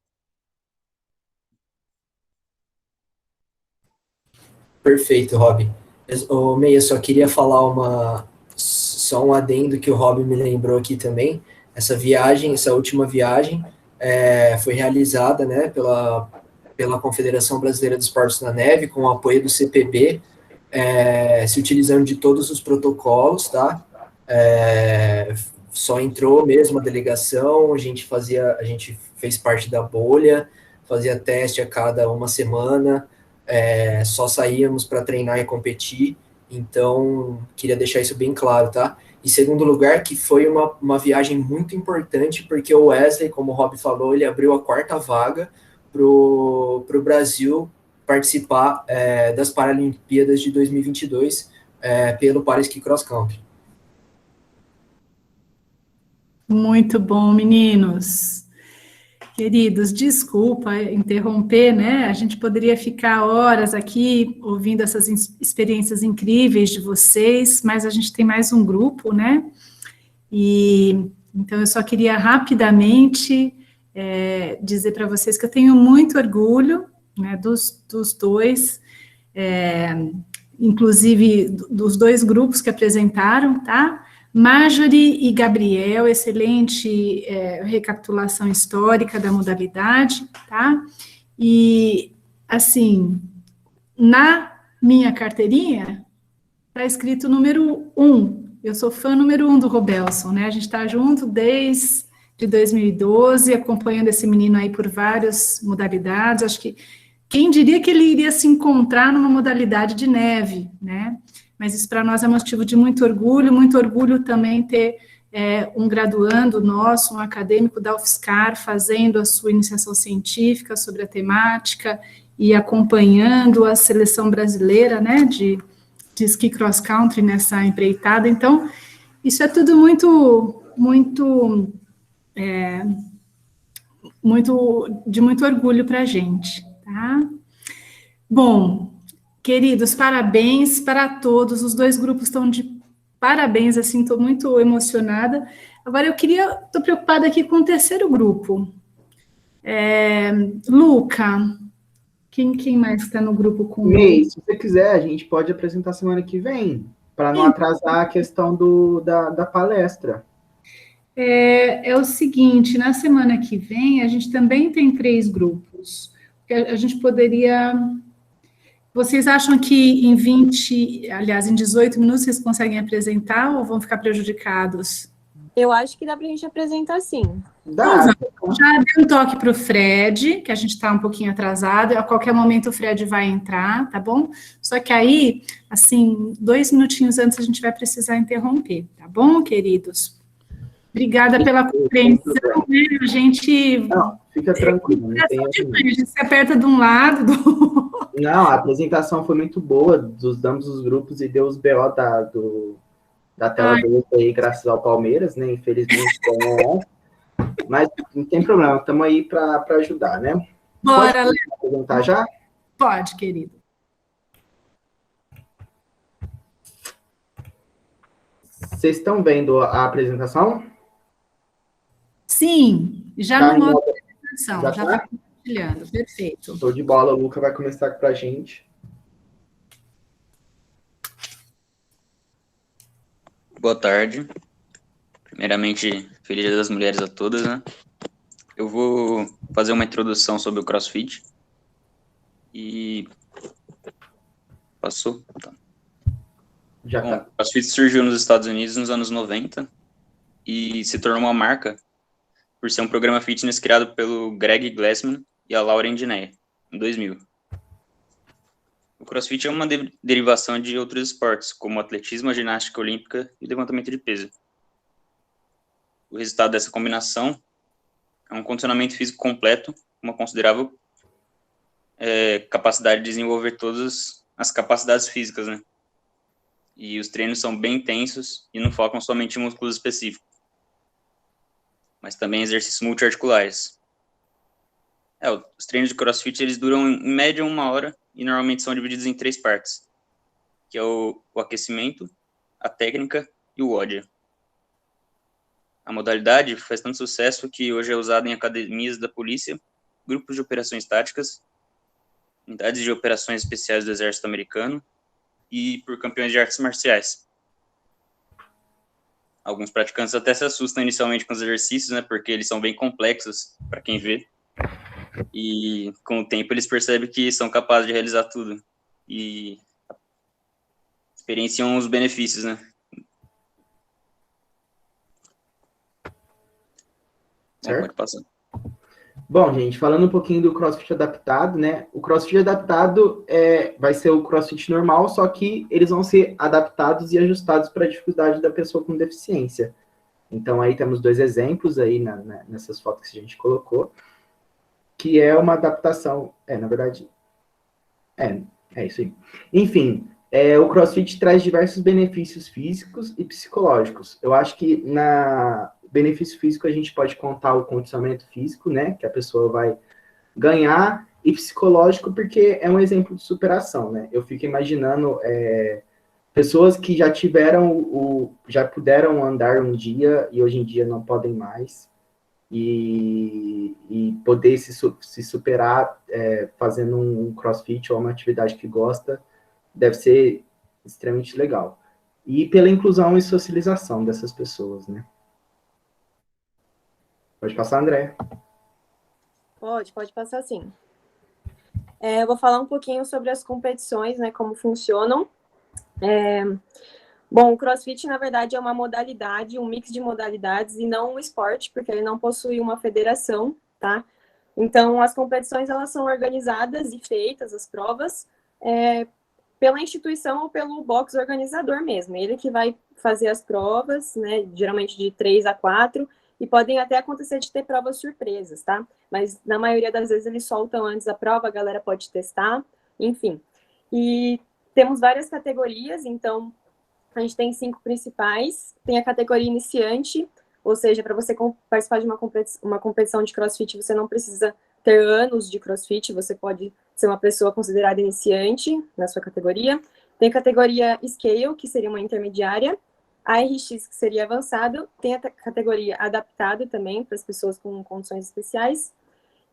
Perfeito, Rob. Meia, só queria falar só um adendo que o Rob me lembrou aqui também, essa última viagem, foi realizada, né, pela Confederação Brasileira de Esportes na Neve, com o apoio do CPB, se utilizando de todos os protocolos, tá? Só entrou mesmo a delegação, a gente fez parte da bolha, fazia teste a cada uma semana, só saíamos para treinar e competir, então queria deixar isso bem claro, tá? Em segundo lugar, que foi uma viagem muito importante, porque o Wesley, como o Rob falou, ele abriu a 4ª vaga para o Brasil participar das Paralimpíadas de 2022 pelo Para Esqui Cross Country. Muito bom, meninos. Queridos, desculpa interromper, né? A gente poderia ficar horas aqui ouvindo essas experiências incríveis de vocês, mas a gente tem mais um grupo, né? E então eu só queria rapidamente dizer para vocês que eu tenho muito orgulho, né, dos dois, inclusive dos 2 grupos que apresentaram, tá? Marjorie e Gabriel, excelente recapitulação histórica da modalidade, tá? E, assim, na minha carteirinha, está escrito número 1. Eu sou fã número 1 do Robelson, né? A gente está junto desde 2012, acompanhando esse menino aí por várias modalidades. Acho que quem diria que ele iria se encontrar numa modalidade de neve, né? Mas isso para nós é motivo de muito orgulho também ter um graduando nosso, um acadêmico da UFSCar, fazendo a sua iniciação científica sobre a temática e acompanhando a seleção brasileira, né, de esqui cross country nessa empreitada. Então, isso é tudo de muito orgulho para a gente, tá? Bom, queridos, parabéns para todos, os 2 grupos estão de parabéns, assim, estou muito emocionada. Agora, estou preocupada aqui com o 3º grupo. Luca, quem mais está no grupo com... May, se você quiser, a gente pode apresentar semana que vem, para não atrasar a questão da palestra. É o seguinte, na semana que vem, a gente também tem 3 grupos. A gente poderia... Vocês acham que em 18 minutos vocês conseguem apresentar ou vão ficar prejudicados? Eu acho que dá para a gente apresentar sim. Dá. Já dei um toque para o Fred, que a gente está um pouquinho atrasado, a qualquer momento o Fred vai entrar, tá bom? Só que aí, assim, 2 minutinhos antes a gente vai precisar interromper, tá bom, queridos? Obrigada pela compreensão, né? A gente... Não, fica tranquilo. A gente se aperta de um lado, Não, a apresentação foi muito boa dos ambos os grupos e deu os BO da tela deles aí, graças ao Palmeiras, né? Infelizmente, mas não tem problema, estamos aí para ajudar, né? Bora, Pode apresentar já? Pode, querido. Vocês estão vendo a apresentação? Sim, já no modo de apresentação, já está compartilhando, perfeito. Estou de bola, o Luca vai começar para a gente. Boa tarde. Primeiramente, Feliz Dia das Mulheres a todas, né? Eu vou fazer uma introdução sobre o CrossFit. E... Passou? Tá. Já tá. O CrossFit surgiu nos Estados Unidos nos anos 90 e se tornou uma marca por ser um programa fitness criado pelo Greg Glassman e a Lauren Dinea, em 2000. O CrossFit é uma derivação de outros esportes, como atletismo, a ginástica olímpica e o levantamento de peso. O resultado dessa combinação é um condicionamento físico completo, uma considerável capacidade de desenvolver todas as capacidades físicas, né? E os treinos são bem intensos e não focam somente em músculos específicos, mas também exercícios multiarticulares. Os treinos de CrossFit, eles duram em média 1 hora e normalmente são divididos em 3 partes, que é o aquecimento, a técnica e o WOD. A modalidade faz tanto sucesso que hoje é usada em academias da polícia, grupos de operações táticas, unidades de operações especiais do exército americano e por campeões de artes marciais. Alguns praticantes até se assustam inicialmente com os exercícios, né, porque eles são bem complexos para quem vê. E com o tempo eles percebem que são capazes de realizar tudo. E experienciam os benefícios, né? Certo? Pode passar. Bom, gente, falando um pouquinho do CrossFit adaptado, né? O CrossFit adaptado vai ser o CrossFit normal, só que eles vão ser adaptados e ajustados para a dificuldade da pessoa com deficiência. Então, aí temos 2 exemplos aí nessas fotos que a gente colocou, que é uma adaptação... na verdade... É isso aí. Enfim, o CrossFit traz diversos benefícios físicos e psicológicos. Eu acho que benefício físico a gente pode contar o condicionamento físico, né, que a pessoa vai ganhar, e psicológico porque é um exemplo de superação, né. Eu fico imaginando pessoas que já já puderam andar um dia e hoje em dia não podem mais, e poder se superar fazendo um CrossFit ou uma atividade que gosta, deve ser extremamente legal. E pela inclusão e socialização dessas pessoas, né. Pode passar, André. Pode passar sim. Eu vou falar um pouquinho sobre as competições, né, como funcionam. Bom, o CrossFit, na verdade, é uma modalidade, um mix de modalidades e não um esporte, porque ele não possui uma federação, tá? Então, as competições, elas são organizadas e feitas, as provas, pela instituição ou pelo box organizador mesmo. Ele que vai fazer as provas, né, geralmente de 3 a 4, e podem até acontecer de ter provas surpresas, tá? Mas, na maioria das vezes, eles soltam antes a prova, a galera pode testar, enfim. E temos várias categorias, então, a gente tem 5 principais. Tem a categoria iniciante, ou seja, para você participar de uma competição de CrossFit, você não precisa ter anos de CrossFit, você pode ser uma pessoa considerada iniciante na sua categoria. Tem a categoria Scale, que seria uma intermediária. A RX, que seria avançado, tem a categoria adaptado também, para as pessoas com condições especiais,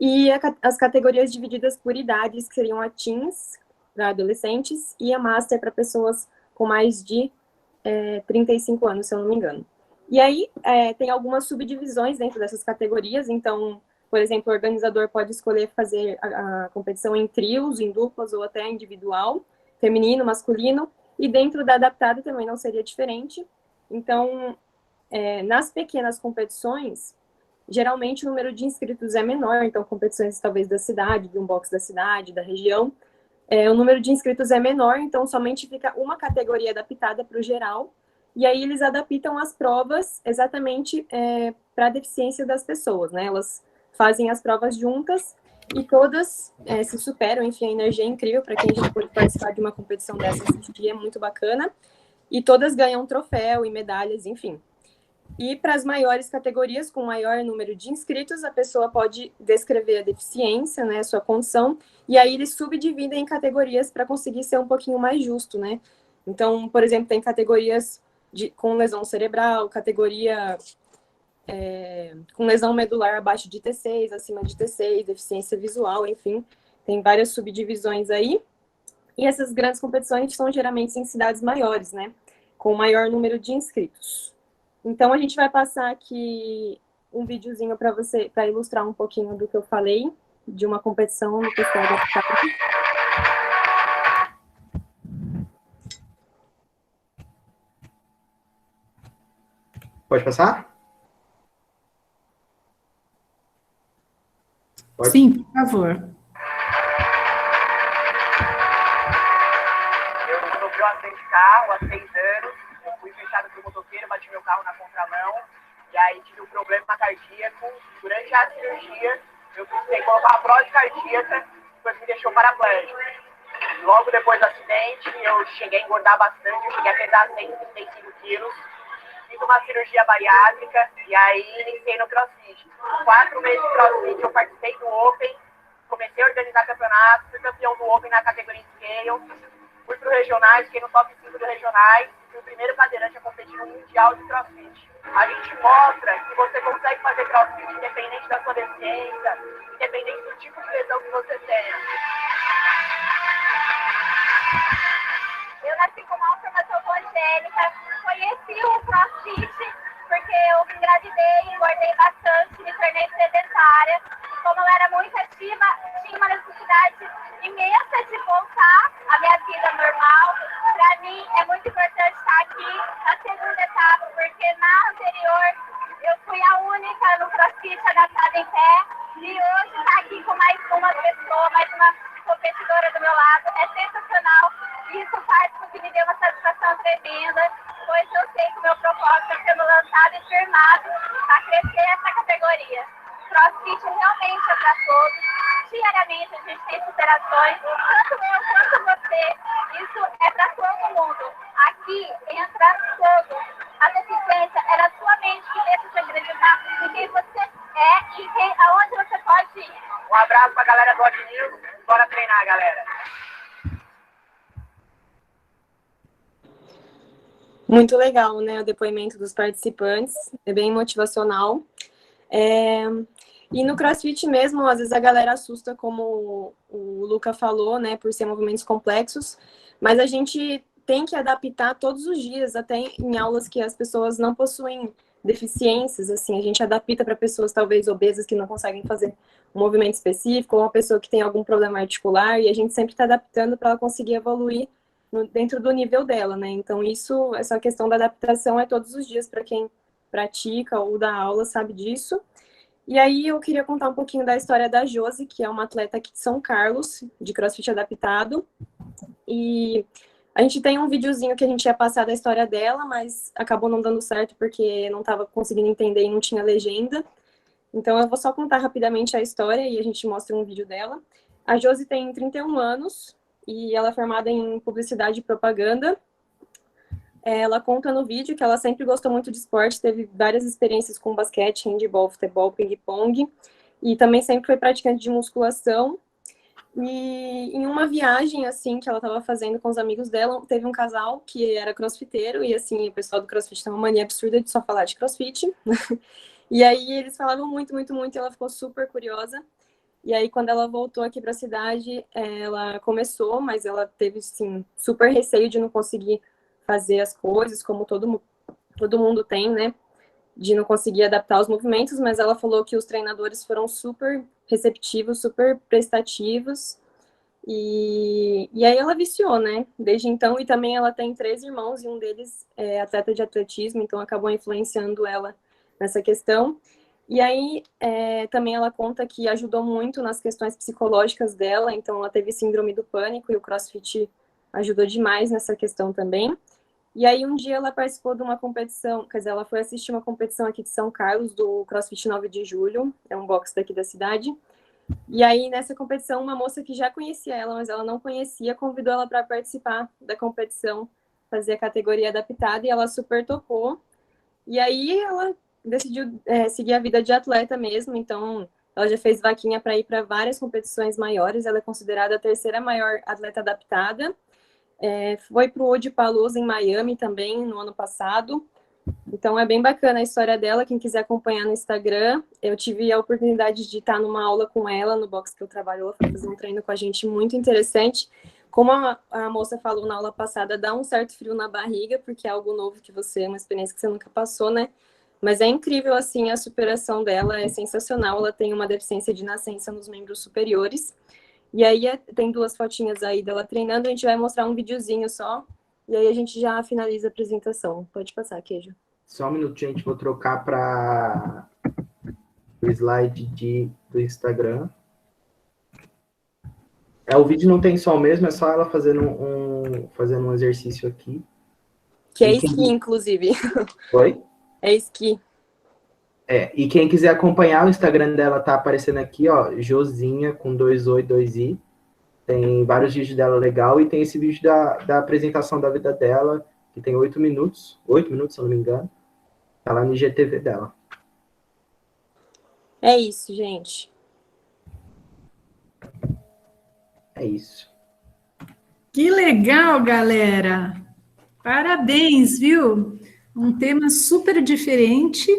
e as categorias divididas por idades, que seriam a Teens, para adolescentes, e a Master, para pessoas com mais de 35 anos, se eu não me engano. E aí, tem algumas subdivisões dentro dessas categorias, então, por exemplo, o organizador pode escolher fazer a competição em trios, em duplas, ou até individual, feminino, masculino, e dentro da adaptada também não seria diferente. Então, nas pequenas competições, geralmente o número de inscritos é menor, então competições talvez da cidade, de um box da cidade, da região, o número de inscritos é menor, então somente fica uma categoria adaptada para o geral, e aí eles adaptam as provas exatamente para a deficiência das pessoas, né? Elas fazem as provas juntas e todas se superam, enfim, a energia é incrível para quem já pôde participar de uma competição dessa, assistir, é muito bacana. E todas ganham troféu e medalhas, enfim. E para as maiores categorias, com maior número de inscritos, a pessoa pode descrever a deficiência, né, sua condição, e aí eles subdividem em categorias para conseguir ser um pouquinho mais justo, né? Então, por exemplo, tem categorias com lesão cerebral, categoria com lesão medular abaixo de T6, acima de T6, deficiência visual, enfim, tem várias subdivisões aí. E essas grandes competições são geralmente em cidades maiores, né? Com maior número de inscritos. Então, a gente vai passar aqui um videozinho para você, para ilustrar um pouquinho do que eu falei, de uma competição no Festival da Cidade. Pode passar? Pode? Sim, por favor. Carro há 6 anos, eu fui fechado por motoqueiro, bati meu carro na contramão, e aí tive um problema cardíaco. Durante a cirurgia, eu precisei colocar uma prótese cardíaca, que me deixou paraplégico. Logo depois do acidente, eu cheguei a engordar bastante, eu cheguei a pesar 135 quilos, fiz uma cirurgia bariátrica, e aí iniciei no CrossFit. 4 meses de CrossFit, eu participei do Open, comecei a organizar campeonatos, fui campeão do Open na categoria Scale, fui para o Regionais, fiquei no top 5 do Regionais, fui o primeiro cadeirante a competir no Mundial de CrossFit. A gente mostra que você consegue fazer CrossFit independente da sua deficiência, independente do tipo de lesão que você tenha. Eu nasci com malformação congênita, conheci o CrossFit porque eu engravidei, engordei bastante, me tornei sedentária. E como eu era muito ativa, tinha uma necessidade imensa de voltar à minha vida normal. Para mim, é muito importante estar aqui na segunda etapa, porque na anterior eu fui a única no CrossFit adaptada em pé. E hoje estar aqui com mais uma pessoa, mais uma competidora do meu lado, é sensacional. Isso faz com que me dê uma satisfação tremenda, pois eu sei que o meu propósito está sendo lançado e firmado a crescer essa categoria. CrossFit realmente é para todos. Diariamente a gente tem superações, tanto eu quanto você. Isso é para todo mundo. Aqui entra todos. A deficiência é na sua mente que deixa você acreditar em quem você é e aonde você pode ir. Um abraço para a galera do Hot News. Bora treinar, galera. Muito legal, né, o depoimento dos participantes, é bem motivacional. E no CrossFit mesmo, às vezes a galera assusta, como o Luca falou, né, por ser movimentos complexos, mas a gente tem que adaptar todos os dias, até em aulas que as pessoas não possuem deficiências, assim, a gente adapta para pessoas talvez obesas que não conseguem fazer um movimento específico, ou uma pessoa que tem algum problema articular, e a gente sempre está adaptando para ela conseguir evoluir dentro do nível dela, né? Então essa questão da adaptação é todos os dias para quem pratica ou dá aula sabe disso. E aí eu queria contar um pouquinho da história da Josi, que é uma atleta aqui de São Carlos, de CrossFit adaptado. E a gente tem um videozinho que a gente ia passar da história dela, mas acabou não dando certo porque não estava conseguindo entender e não tinha legenda. Então eu vou só contar rapidamente a história e a gente mostra um vídeo dela. A Josi tem 31 anos e ela é formada em publicidade e propaganda. Ela conta no vídeo que ela sempre gostou muito de esporte, teve várias experiências com basquete, handebol, futebol, ping-pong, e também sempre foi praticante de musculação. E em uma viagem, assim, que ela estava fazendo com os amigos dela, teve um casal que era crossfiteiro, e assim, o pessoal do CrossFit tem uma mania absurda de só falar de CrossFit. E aí eles falavam muito, muito, muito, e ela ficou super curiosa. E aí, quando ela voltou aqui para a cidade, ela começou, mas ela teve, assim, super receio de não conseguir fazer as coisas, como todo mundo tem, né? De não conseguir adaptar os movimentos, mas ela falou que os treinadores foram super receptivos, super prestativos, e aí ela viciou, né? Desde então, e também ela tem 3 irmãos, e um deles é atleta de atletismo, então acabou influenciando ela nessa questão. E aí, também ela conta que ajudou muito nas questões psicológicas dela, então ela teve síndrome do pânico, e o CrossFit ajudou demais nessa questão também. E aí, um dia ela participou de uma competição, quer dizer, ela foi assistir uma competição aqui de São Carlos, do CrossFit 9 de Julho, é um box daqui da cidade. E aí, nessa competição, uma moça que já conhecia ela, mas ela não conhecia, convidou ela para participar da competição, fazer a categoria adaptada, e ela super topou. E aí, ela decidiu seguir a vida de atleta mesmo, então ela já fez vaquinha para ir para várias competições maiores, ela é considerada a 3ª maior atleta adaptada. Foi para o Wodipalooza em Miami também, no ano passado. Então é bem bacana a história dela, quem quiser acompanhar no Instagram. Eu tive a oportunidade de estar numa aula com ela, no box que eu trabalho, ela foi fazer um treino com a gente muito interessante. Como a moça falou na aula passada, dá um certo frio na barriga, porque é algo novo que uma experiência que você nunca passou, né? Mas é incrível, assim, a superação dela, é sensacional. Ela tem uma deficiência de nascença nos membros superiores. E aí tem 2 fotinhas aí dela treinando, a gente vai mostrar um videozinho só, e aí a gente já finaliza a apresentação. Pode passar, Queijo. Só um minuto, gente, vou trocar para o slide do Instagram. O vídeo não tem som mesmo, é só ela fazendo um exercício aqui. Que é esqui, inclusive. Oi? É esqui. E quem quiser acompanhar, o Instagram dela tá aparecendo aqui, ó, Josinha, com 2 O e 2 I. Tem vários vídeos dela legal, e tem esse vídeo da apresentação da vida dela, que tem 8 minutos, se eu não me engano. Tá lá no IGTV dela. É isso, gente. É isso. Que legal, galera! Parabéns, viu? Um tema super diferente.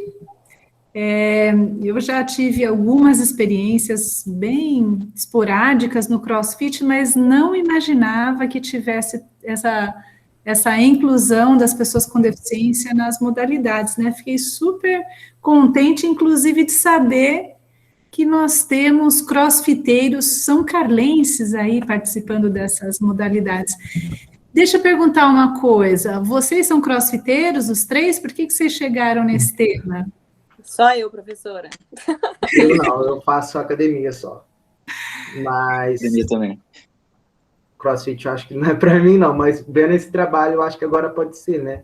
Eu já tive algumas experiências bem esporádicas no CrossFit, mas não imaginava que tivesse essa inclusão das pessoas com deficiência nas modalidades, né? Fiquei super contente, inclusive, de saber que nós temos crossfiteiros são carlenses aí participando dessas modalidades. Deixa eu perguntar uma coisa, vocês são crossfiteiros, os três? Por que vocês chegaram nesse tema? Só eu, professora. Eu não, eu faço academia só. Mas... Academia também. CrossFit eu acho que não é para mim, não, mas vendo esse trabalho, eu acho que agora pode ser, né?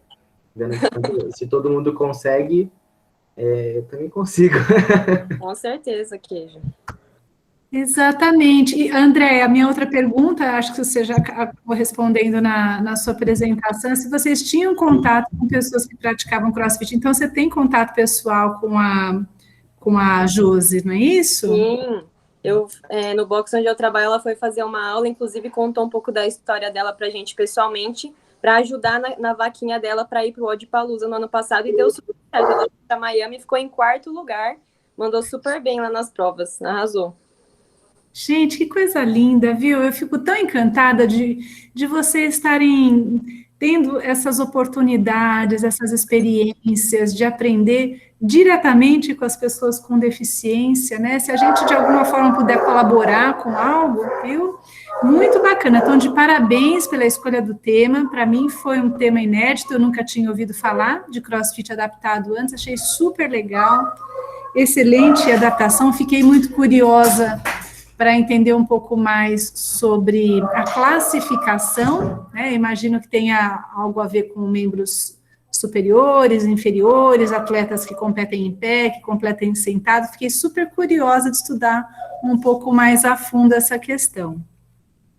Vendo se todo mundo consegue, eu também consigo. Com certeza, Queijo. Exatamente. E, André, a minha outra pergunta, acho que você já acabou respondendo na sua apresentação, se vocês tinham contato com pessoas que praticavam CrossFit, então você tem contato pessoal com a Josi, não é isso? Sim. No box onde eu trabalho, ela foi fazer uma aula, inclusive contou um pouco da história dela pra gente pessoalmente, para ajudar na vaquinha dela para ir pro Odipalooza no ano passado, e deu super certo. Ela foi pra Miami, ficou em 4º lugar, mandou super bem lá nas provas, arrasou. Gente, que coisa linda, viu? Eu fico tão encantada de vocês estarem tendo essas oportunidades, essas experiências de aprender diretamente com as pessoas com deficiência, né? Se a gente, de alguma forma, puder colaborar com algo, viu? Muito bacana. Então, de parabéns pela escolha do tema. Para mim, foi um tema inédito. Eu nunca tinha ouvido falar de CrossFit adaptado antes. Achei super legal. Excelente adaptação. Fiquei muito curiosa para entender um pouco mais sobre a classificação, né? Imagino que tenha algo a ver com membros superiores, inferiores, atletas que competem em pé, que competem sentado. Fiquei super curiosa de estudar um pouco mais a fundo essa questão.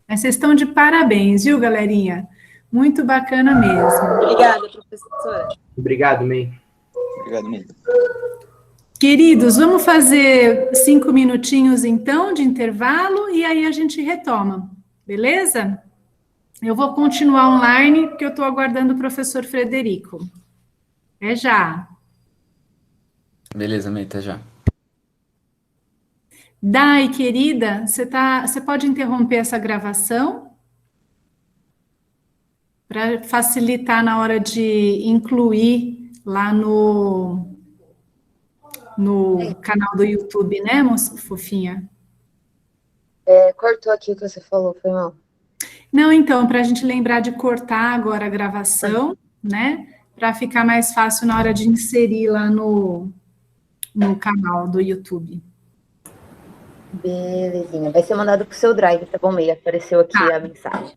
Mas vocês estão de parabéns, viu, galerinha? Muito bacana mesmo. Obrigada, professora. Obrigado, May. Obrigado, May. Queridos, vamos fazer 5 minutinhos, então, de intervalo, e aí a gente retoma, beleza? Eu vou continuar online, porque eu estou aguardando o professor Frederico. É já. Beleza, May, até já. Dai, querida, você pode interromper essa gravação? Para facilitar na hora de incluir lá no canal do YouTube, né, moça fofinha? Cortou aqui o que você falou, foi mal. Não, então, para a gente lembrar de cortar agora a gravação, né, para ficar mais fácil na hora de inserir lá no canal do YouTube. Belezinha, vai ser mandado pro seu drive, tá bom, May? Apareceu aqui a mensagem.